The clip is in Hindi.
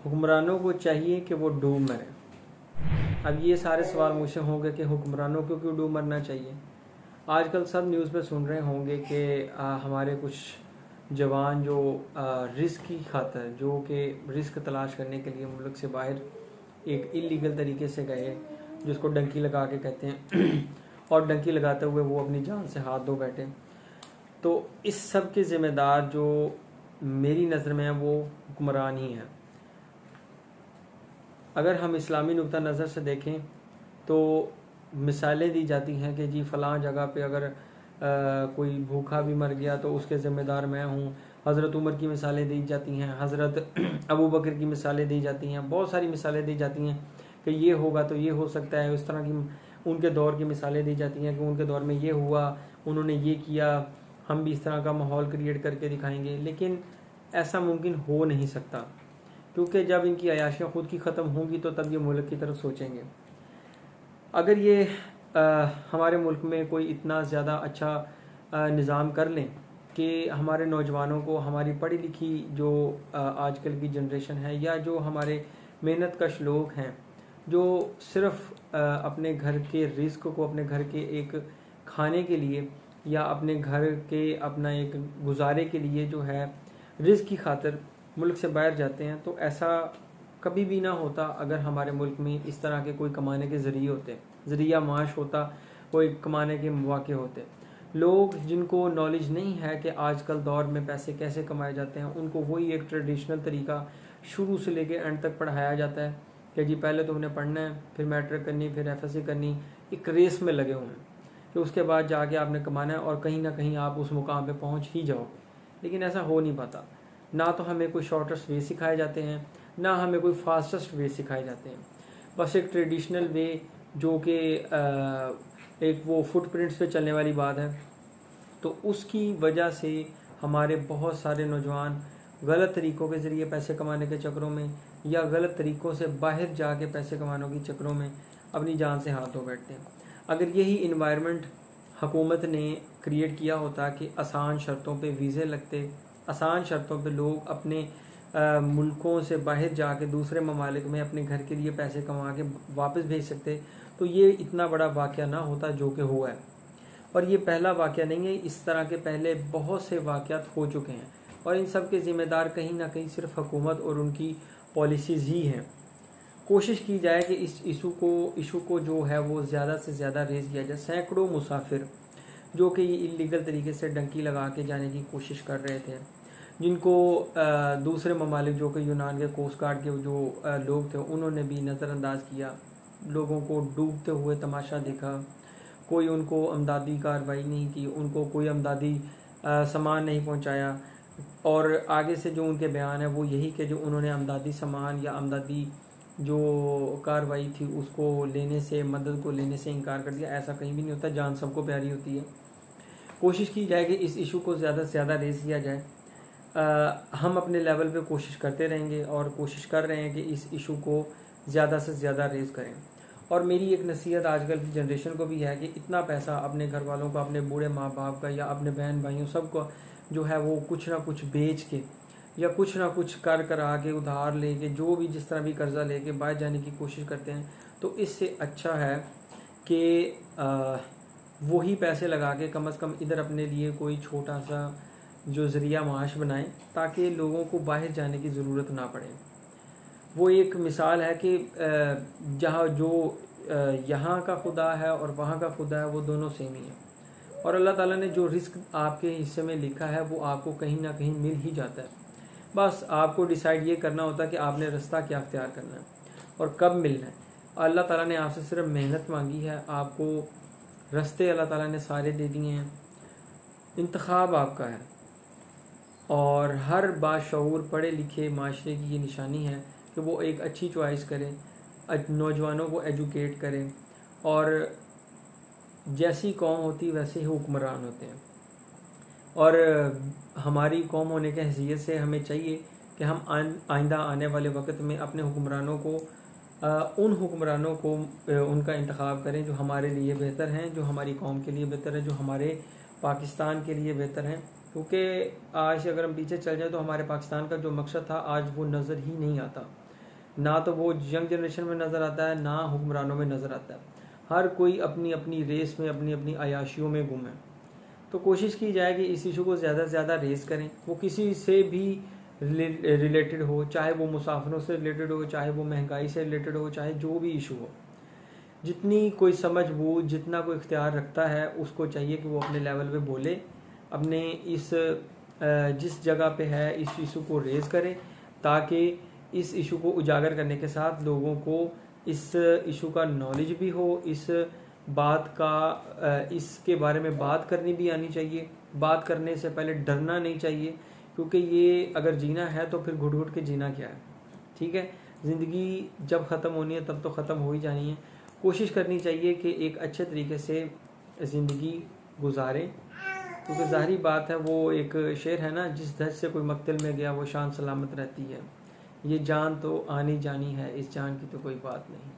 हुक्मरानों को चाहिए कि वो डूब मरे। अब ये सारे सवाल मुझसे होंगे कि हुक्मरानों को क्यों डूब मरना चाहिए। आजकल सब न्यूज़ में सुन रहे होंगे कि हमारे कुछ जवान जो रिस्क की खातर, जो कि रिस्क तलाश करने के लिए मुल्क से बाहर एक इलीगल तरीके से गए, जिसको डंकी लगा के कहते हैं और डंकी लगाते हुए वो अपनी जान से हाथ धो बैठे। तो इस सब के ज़िम्मेदार जो मेरी नज़र में है वो हुक्मरान ही हैं। अगर हम इस्लामी नुक्ता नज़र से देखें तो मिसालें दी जाती हैं कि जी फ़लाँ जगह पे अगर कोई भूखा भी मर गया तो उसके ज़िम्मेदार मैं हूँ। हज़रत उमर की मिसालें दी जाती हैं, हज़रत अबू बकर की मिसालें दी जाती हैं, बहुत सारी मिसालें दी जाती हैं कि ये होगा तो ये हो सकता है। उस तरह की उनके दौर की मिसालें दी जाती हैं कि उनके दौर में ये हुआ, उन्होंने ये किया, हम भी इस तरह का माहौल क्रिएट करके दिखाएंगे। लेकिन ऐसा मुमकिन हो नहीं सकता, क्योंकि जब इनकी अयाशियाँ खुद की ख़त्म होंगी तो तब ये मुल्क की तरफ सोचेंगे। अगर ये हमारे मुल्क में कोई इतना ज़्यादा अच्छा निज़ाम कर लें कि हमारे नौजवानों को, हमारी पढ़ी लिखी जो आजकल की जनरेशन है, या जो हमारे मेहनत कश लोग हैं, जो सिर्फ अपने घर के रिस्क को, अपने घर के एक खाने के लिए या अपने घर के अपना एक गुजारे के लिए जो है रिस्क की खातिर मुल्क से बाहर जाते हैं, तो ऐसा कभी भी ना होता अगर हमारे मुल्क में इस तरह के कोई कमाने के ज़रिए होते, ज़रिया माश होता, कोई कमाने के मौके होते। लोग जिनको नॉलेज नहीं है कि आजकल दौर में पैसे कैसे कमाए जाते हैं, उनको वही एक ट्रेडिशनल तरीका शुरू से लेके एंड तक पढ़ाया जाता है कि जी पहले तुमने पढ़ना है, फिर मैट्रिक करनी, फिर एफएससी करनी, एक रेस में लगे हुए हैं कि उसके बाद जाके आपने कमाना है और कहीं ना कहीं आप उस मुकाम पे पहुंच ही जाओगे। लेकिन ऐसा हो नहीं पाता। ना तो हमें कोई शॉर्टेस्ट वे सिखाए जाते हैं, ना हमें कोई फास्टेस्ट वे सिखाए जाते हैं। बस एक ट्रेडिशनल वे जो कि एक वो फुटप्रिंट्स पे चलने वाली बात है। तो उसकी वजह से हमारे बहुत सारे नौजवान गलत तरीक़ों के ज़रिए पैसे कमाने के चक्करों में, या गलत तरीक़ों से बाहर जाके पैसे कमाने के चक्करों में अपनी जान से हाथ धो बैठते हैं। अगर यही इन्वायरमेंट हुकूमत ने क्रिएट किया होता कि आसान शर्तों पे वीज़े लगते, आसान शर्तों पे लोग अपने मुल्कों से बाहर जाके दूसरे ममालिक में अपने घर के लिए पैसे कमा के वापस भेज सकते, तो ये इतना बड़ा वाक़या ना होता जो कि हुआ है। और ये पहला वाक़या नहीं है, इस तरह के पहले बहुत से वाक़यात हो चुके हैं, और इन सब के ज़िम्मेदार कहीं ना कहीं सिर्फ हुकूमत और उनकी पॉलिसीज़ ही हैं। कोशिश की जाए कि इस इशू को जो है वो ज़्यादा से ज़्यादा रेज़ किया जाए। सैकड़ों मुसाफिर जो कि इलीगल तरीके से डंकी लगा के जाने की कोशिश कर रहे थे, जिनको दूसरे ममालिक जो कि यूनान के कोस्ट गार्ड के जो लोग थे उन्होंने भी नज़रअंदाज किया, लोगों को डूबते हुए तमाशा देखा, कोई उनको अमदादी कार्रवाई नहीं की, उनको कोई अमदादी सामान नहीं पहुंचाया। और आगे से जो उनके बयान है वो यही कि जो उन्होंने अमदादी सामान या अमदादी जो कार्रवाई थी उसको लेने से, मदद को लेने से इनकार कर दिया। ऐसा कहीं भी नहीं होता, जान सबको प्यारी होती है। कोशिश की जाए कि इस इशू को ज़्यादा से ज़्यादा रेज़ किया जाए। हम अपने लेवल पे कोशिश करते रहेंगे और कोशिश कर रहे हैं कि इस इशू को ज़्यादा से ज़्यादा रेज़ करें। और मेरी एक नसीहत आजकल की जनरेशन को भी है कि इतना पैसा अपने घर वालों का, अपने बूढ़े माँ बाप का या अपने बहन भाइयों सबको जो है वो कुछ ना कुछ बेच के या कुछ ना कुछ कर करा के, उधार लेके, जो भी जिस तरह भी कर्जा लेके बाहर जाने की कोशिश करते हैं, तो इससे अच्छा है कि वही पैसे लगा के कम से कम इधर अपने लिए कोई छोटा सा जो ज़रिया माश बनाएं, ताकि लोगों को बाहर जाने की ज़रूरत ना पड़े। वो एक मिसाल है कि जहाँ जो यहाँ का खुदा है और वहाँ का खुदा है वो दोनों सेम ही है, और अल्लाह ताला ने जो रिस्क आपके हिस्से में लिखा है वो आपको कहीं ना कहीं मिल ही जाता है। बस आपको डिसाइड ये करना होता है कि आपने रास्ता क्या अख्तियार करना है और कब मिलना है। अल्लाह ताला ने आपसे सिर्फ मेहनत मांगी है, आपको रास्ते अल्लाह ताला ने सारे दे दिए हैं, इंतखाब आपका है। और हर बाशऊर पढ़े लिखे माशरे की ये निशानी है कि वो एक अच्छी चॉइस करें, नौजवानों को एजुकेट करें, और जैसी कौम होती वैसे ही हुक्मरान होते हैं। और हमारी कौम होने के हैसियत से हमें चाहिए कि हम आइंदा आने वाले वक्त में अपने हुक्मरानों को, उन हुक्मरानों को उनका इंतखाब करें जो हमारे लिए बेहतर हैं, जो हमारी कौम के लिए बेहतर है, जो हमारे पाकिस्तान के लिए बेहतर हैं। क्योंकि आज अगर हम पीछे चल जाएं तो हमारे पाकिस्तान का जो मकसद था आज वो नज़र ही नहीं आता। ना तो वो यंग जनरेशन में नज़र आता है, ना हुक्मरानों में नज़र आता है। हर कोई अपनी अपनी रेस में, अपनी अपनी अयाशियों में गुम है। तो कोशिश की जाए कि इस इशू को ज़्यादा से ज़्यादा रेस करें, वो किसी से भी रिलेटेड हो, चाहे वो मुसाफिरों से रिलेटेड हो, चाहे वो महंगाई से रिलेटेड हो, चाहे जो भी इशू हो। जितनी कोई समझ बूझ, जितना कोई इख्तियार रखता है, उसको चाहिए कि वो अपने लेवल पे बोले, अपने इस जिस जगह पे है इस इशू को रेज़ करें, ताकि इस इशू को उजागर करने के साथ लोगों को इस इशू का नॉलेज भी हो, इस बात का इसके बारे में बात करनी भी आनी चाहिए। बात करने से पहले डरना नहीं चाहिए, क्योंकि ये अगर जीना है तो फिर घुट घुट के जीना क्या है। ठीक है, ज़िंदगी जब ख़त्म होनी है तब तो ख़त्म हो ही जानी है। कोशिश करनी चाहिए कि एक अच्छे तरीके से ज़िंदगी गुजारें, क्योंकि ज़ाहिरी बात है, वो एक शेर है ना, जिस दर्द से कोई मक्तल में गया वो शान सलामत रहती है। ये जान तो आनी जानी है, इस जान की तो कोई बात नहीं।